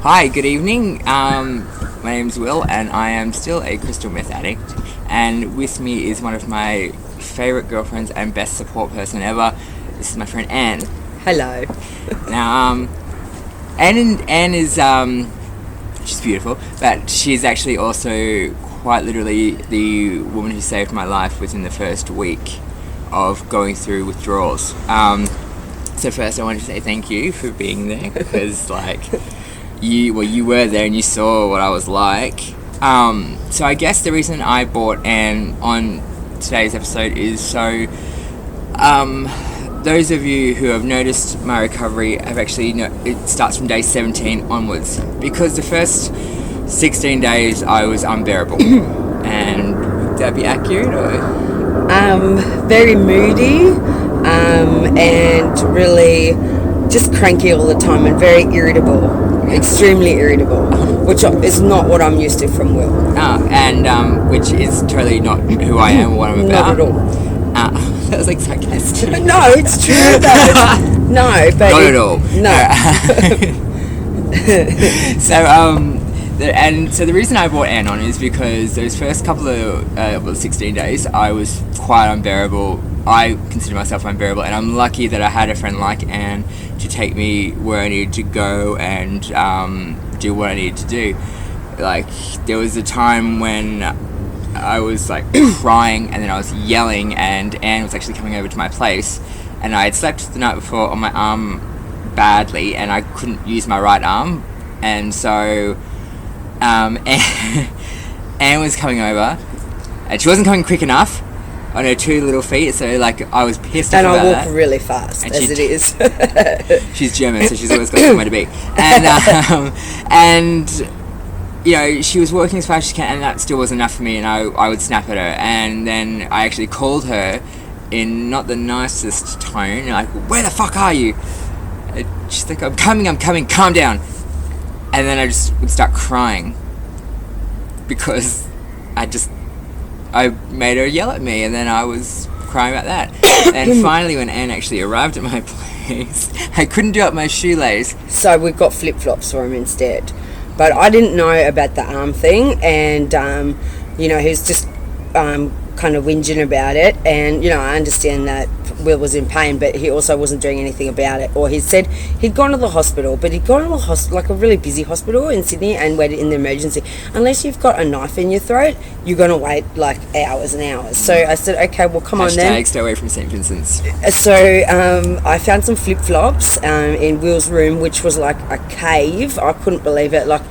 Hi, good evening. My name's Will, and I am still a crystal meth addict. And with me is one of my favourite girlfriends and best support person ever. This is my friend Anne. Hello. Now, Anne is she's beautiful, but she's actually also quite literally the woman who saved my life within the first week of going through withdrawals. So first, I wanted to say thank you for being there, because you were there and you saw what I was like. So I guess the reason I brought Anne on today's episode is so those of you who have noticed my recovery have actually it starts from day 17 onwards, because the first 16 days I was unbearable. And would that be accurate, or? Very moody, and really just cranky all the time and very irritable, extremely irritable, which is not what I'm used to from Will. And which is totally not who I am or what I'm about. Not at all. That was like sarcastic. No, it's true though. No, but not at all. No. So the reason I brought Anne on is because those first couple of 16 days I was quite unbearable. I consider myself unbearable, and I'm lucky that I had a friend like Anne to take me where I needed to go and do what I needed to do. Like, there was a time when I was like crying, and then I was yelling, and Anne was actually coming over to my place, and I had slept the night before on my arm badly, and I couldn't use my right arm, and so Anne was coming over, and she wasn't coming quick enough on her two little feet, so like I was pissed off about that. And I walk really fast, as it is. She's German, so she's always got somewhere to be. And you know, she was working as fast as she can, and that still wasn't enough for me, and I would snap at her. And then I actually called her in not the nicest tone, like, "Where the fuck are you?" And she's like, I'm coming, calm down. And then I just would start crying, because I made her yell at me, and then I was crying about that. And finally, when Anne actually arrived at my place, I couldn't do up my shoelace. So we got flip-flops for him instead. But I didn't know about the arm thing, and, he was just kind of whinging about it. And, I understand that Will was in pain, but he also wasn't doing anything about it. Or he said he'd gone to the hospital, but he'd gone to the hospital, like a really busy hospital in Sydney, and waited in the emergency. Unless you've got a knife in your throat, you're going to wait like hours and hours. So I said, okay, well, come on then. Stay away from St. Vincent's. So I found some flip-flops in Will's room, which was like a cave. I couldn't believe it. Like,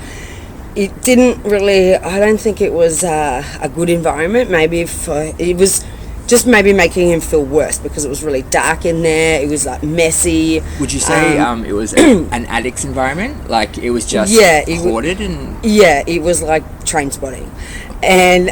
it didn't really, I don't think it was a good environment. Maybe it was just maybe making him feel worse, because it was really dark in there. It was like messy. Would you say it was an addict's environment? Like, it was just hoarded? It was like train spotting. And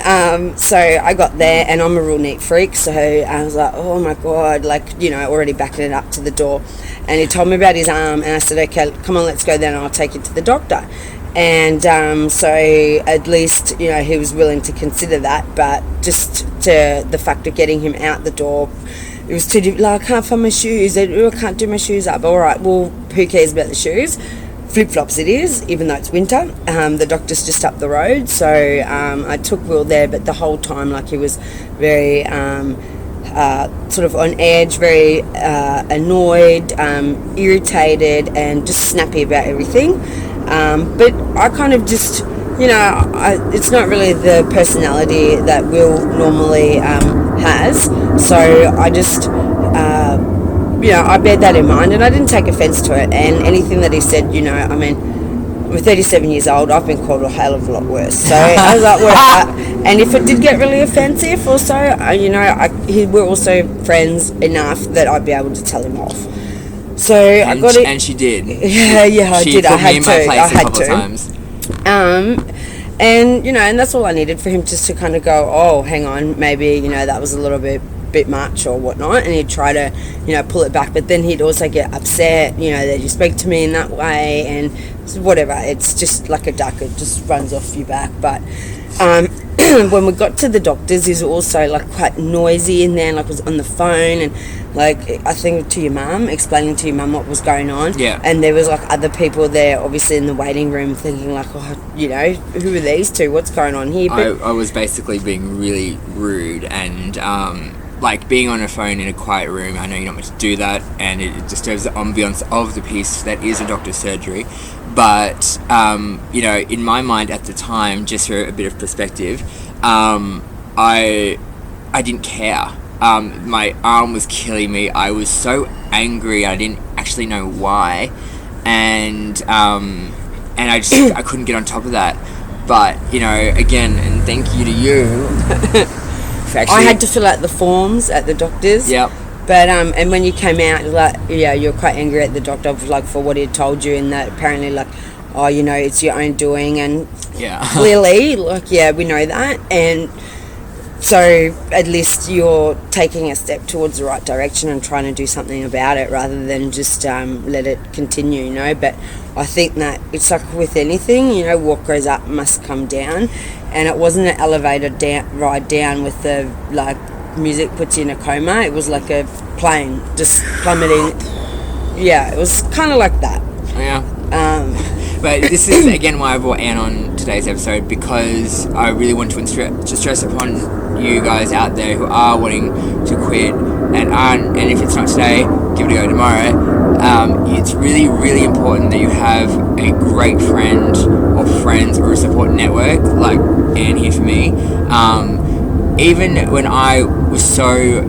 so I got there, and I'm a real neat freak, so I was like, oh my God, already backing it up to the door. And he told me about his arm, and I said, okay, come on, let's go then, and I'll take you to the doctor. And so at least, he was willing to consider that, but just to the fact of getting him out the door, it was too difficult. I can't find my shoes. I can't do my shoes up. All right, well, who cares about the shoes? Flip-flops it is, even though it's winter. The doctor's just up the road, so I took Will there, but the whole time, he was very sort of on edge, very annoyed, irritated, and just snappy about everything. But I kind of just, it's not really the personality that Will normally has, so I just, I bear that in mind, and I didn't take offence to it. And anything that he said, I'm 37 years old, I've been called a hell of a lot worse. So I was like, and if it did get really offensive or so, we're also friends enough that I'd be able to tell him off. So I got it, and she did. Yeah, I did. I had to. I had to. Times. And that's all I needed for him, just to kind of go, oh, hang on, maybe that was a little bit much or whatnot, and he'd try to pull it back, but then he'd also get upset that you speak to me in that way, and whatever. It's just like a duck, it just runs off your back. But when we got to the doctors, is also like quite noisy in there, and like was on the phone, and like I think to your mum, explaining to your mum what was going on. Yeah. And there was like other people there, obviously in the waiting room, thinking like, oh, you know, who are these two? What's going on here? But I was basically being really rude and like being on a phone in a quiet room. I know you're not meant to do that, and it disturbs the ambience of the piece that is a doctor's surgery. But you know, in my mind at the time, just for a bit of perspective, I didn't care. My arm was killing me. I was so angry. I didn't actually know why, and I couldn't get on top of that. But you know, again, and thank you to you. I had to fill out the forms at the doctor's. Yep. But and when you came out, like, yeah, you were quite angry at the doctor, like, for what he had told you, and that apparently, like, oh, you know, it's your own doing, and yeah, clearly, like, yeah, we know that, and so at least you're taking a step towards the right direction and trying to do something about it rather than just let it continue, you know. But I think that it's like with anything, you know, what goes up must come down, and it wasn't an elevator ride down with the, like, music puts you in a coma. It was like a plane just plummeting. Yeah, it was kind of like that. Yeah. But this is again why I brought Anne on today's episode, because I really want to stress upon you guys out there who are wanting to quit and if it's not today, give it a go tomorrow. It's really, really important that you have a great friend or friends or a support network like Anne here for me. Even when I was so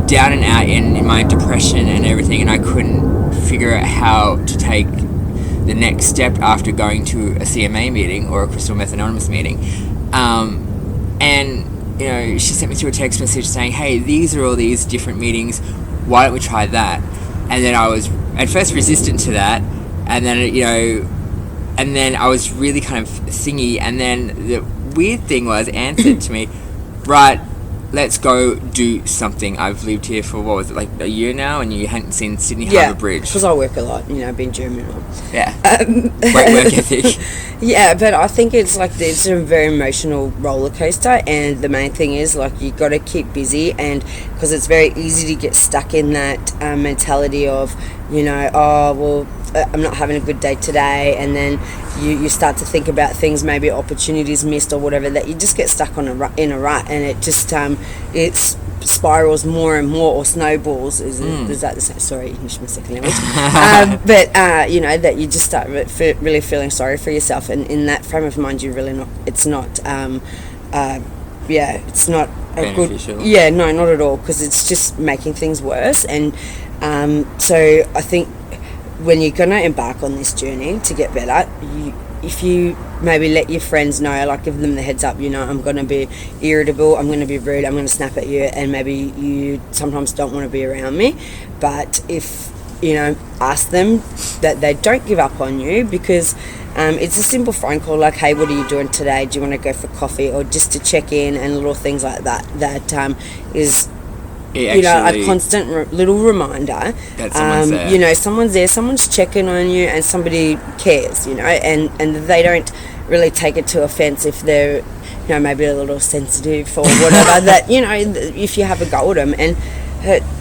down and out in my depression and everything, and I couldn't figure out how to take the next step after going to a CMA meeting or a Crystal Meth Anonymous meeting, and you know, she sent me through a text message saying, hey, these are all these different meetings, why don't we try that? And then I was at first resistant to that, and then, you know, and then I was really kind of thingy, and then the weird thing was Anne said to me, right, let's go do something. I've lived here for, what was it, like a year now, and you hadn't seen Sydney Harbour Bridge. Because I work a lot, you know, being German. Yeah. Great work ethic. Yeah, but I think it's like, it's a very emotional roller coaster, and the main thing is, like, you got to keep busy, and because it's very easy to get stuck in that mentality of, you know, oh, well, I'm not having a good day today, and then you start to think about things, maybe opportunities missed or whatever, that you just get stuck in a rut, and it just it spirals more and more, or snowballs. Is that the same? Sorry, English my second language. But you know, that you just start really feeling sorry for yourself, and in that frame of mind, you really not. It's not. It's not a beneficial. Good. Yeah, no, not at all, because it's just making things worse, and so I think, when you're going to embark on this journey to get better, if you maybe let your friends know, like give them the heads up, you know, I'm going to be irritable, I'm going to be rude, I'm going to snap at you, and maybe you sometimes don't want to be around me, but if, you know, ask them that they don't give up on you, because it's a simple phone call like, hey, what are you doing today? Do you want to go for coffee? Or just to check in, and little things like that is... you know, a constant little reminder that someone's there. You know, someone's there, someone's checking on you, and somebody cares, you know, and they don't really take it to offense if they're, you know, maybe a little sensitive or whatever. That, you know, if you have a go at them, and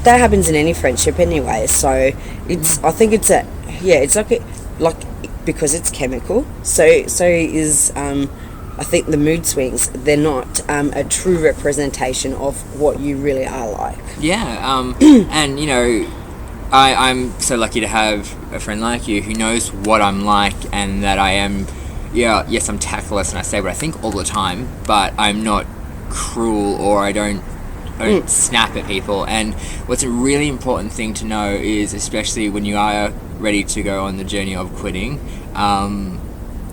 that happens in any friendship anyway. So it's, I think it's it's like because it's chemical. So is I think the mood swings, they're not a true representation of what you really are like. Yeah, and you know, I'm so lucky to have a friend like you who knows what I'm like, and that I am, yes, I'm tactless and I say what I think all the time, but I'm not cruel, or I don't snap at people. And what's a really important thing to know is, especially when you are ready to go on the journey of quitting,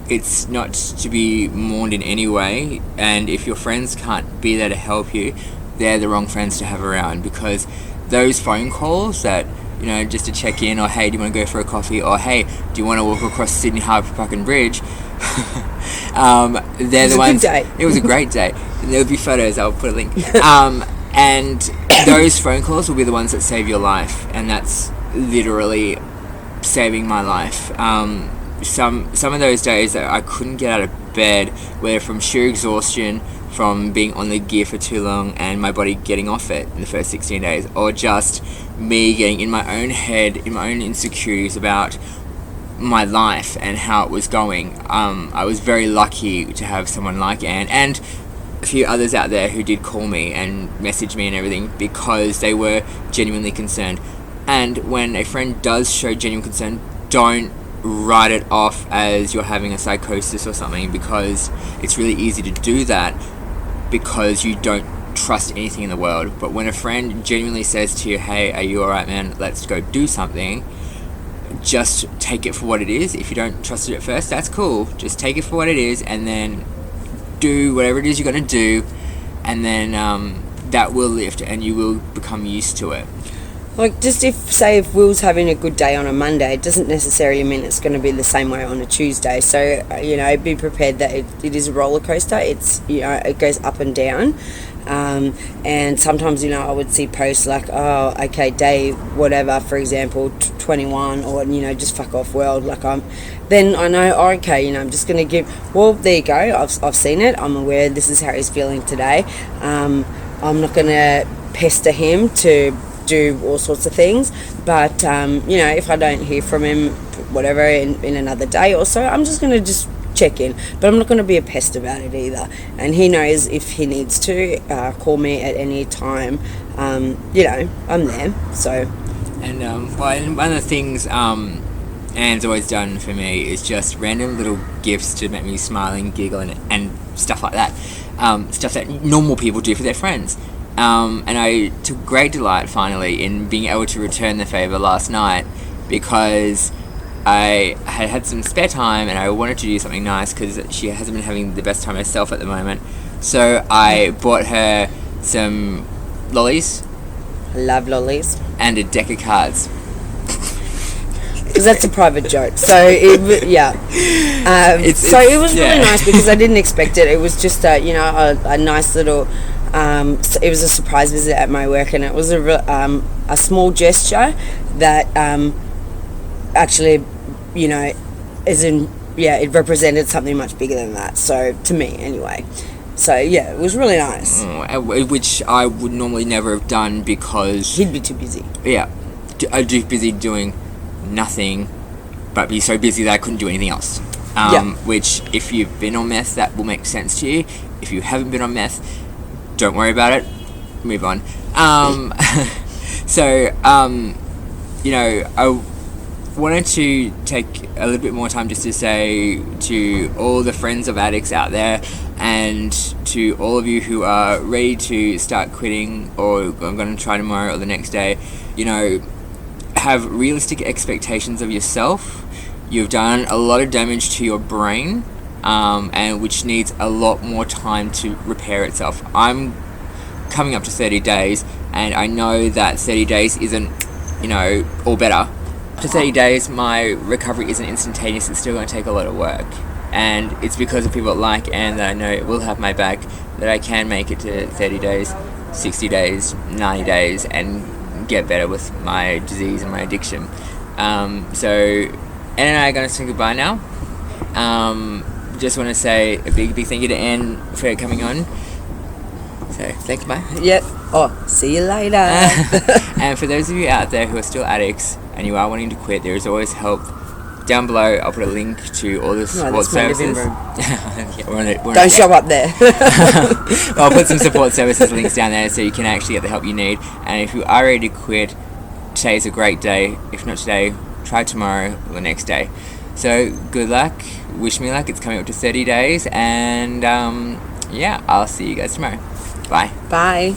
it's not to be mourned in any way, and if your friends can't be there to help you, they're the wrong friends to have around, because those phone calls that, you know, just to check in, or hey, do you want to go for a coffee, or hey, do you want to walk across Sydney Harbour fucking Bridge, they're the ones. It was a great day. There'll be photos, I'll put a link. And those phone calls will be the ones that save your life, and that's literally saving my life. some of those days that I couldn't get out of bed, whether from sheer exhaustion from being on the gear for too long and my body getting off it in the first 16 days, or just me getting in my own head, in my own insecurities about my life and how it was going. I was very lucky to have someone like Anne and a few others out there who did call me and message me and everything because they were genuinely concerned. And when a friend does show genuine concern, don't write it off as you're having a psychosis or something, because it's really easy to do that because you don't trust anything in the world. But when a friend genuinely says to you, hey, are you alright, man, let's go do something, just take it for what it is. If you don't trust it at first, that's cool. Just take it for what it is and then do whatever it is you're going to do, and then that will lift and you will become used to it. Like, just if Will's having a good day on a Monday, it doesn't necessarily mean it's going to be the same way on a Tuesday. So, be prepared that it is a roller coaster. It's, it goes up and down. And sometimes, I would see posts like, oh, okay, day whatever, for example, 21, or, just fuck off world. Like, then I know, oh, okay, I'm just going to give, well, there you go. I've seen it. I'm aware this is how he's feeling today. I'm not going to pester him to do all sorts of things, but if I don't hear from him whatever in another day or so, I'm just going to just check in, but I'm not going to be a pest about it either. And he knows if he needs to call me at any time, I'm there. So, and one of the things Anne's always done for me is just random little gifts to make me smile and giggle and stuff like that, stuff that normal people do for their friends. And I took great delight finally in being able to return the favour last night, because I had some spare time and I wanted to do something nice because she hasn't been having the best time herself at the moment. So I bought her some lollies. I love lollies. And a deck of cards. Because that's a private joke. So, it was really nice because I didn't expect it. It was just a nice little... it was a surprise visit at my work, and it was a small gesture that actually, it represented something much bigger than that. So, to me, anyway. So, yeah, it was really nice. Which I would normally never have done because... He'd be too busy. Yeah. I'd be busy doing nothing, but be so busy that I couldn't do anything else. Which, if you've been on meth, that will make sense to you. If you haven't been on meth, don't worry about it. Move on. I wanted to take a little bit more time just to say to all the friends of addicts out there, and to all of you who are ready to start quitting, or I'm going to try tomorrow or the next day, have realistic expectations of yourself. You've done a lot of damage to your brain, and which needs a lot more time to repair itself. I'm coming up to 30 days, and I know that 30 days isn't, all better. After 30 days, my recovery isn't instantaneous. It's still going to take a lot of work. And it's because of people like Anne that I know it will have my back, that I can make it to 30 days, 60 days, 90 days, and get better with my disease and my addiction. So Anne and I are going to say goodbye now. Just want to say a big thank you to Anne for coming on. So, say goodbye. Yep. Oh, see you later. And for those of you out there who are still addicts and you are wanting to quit, there is always help. Down below, I'll put a link to all the support services. Don't show up there. I'll put some support services links down there so you can actually get the help you need. And if you are ready to quit, today is a great day. If not today, try tomorrow or the next day. So, good luck. Wish me luck. It's coming up to 30 days. And, I'll see you guys tomorrow. Bye. Bye.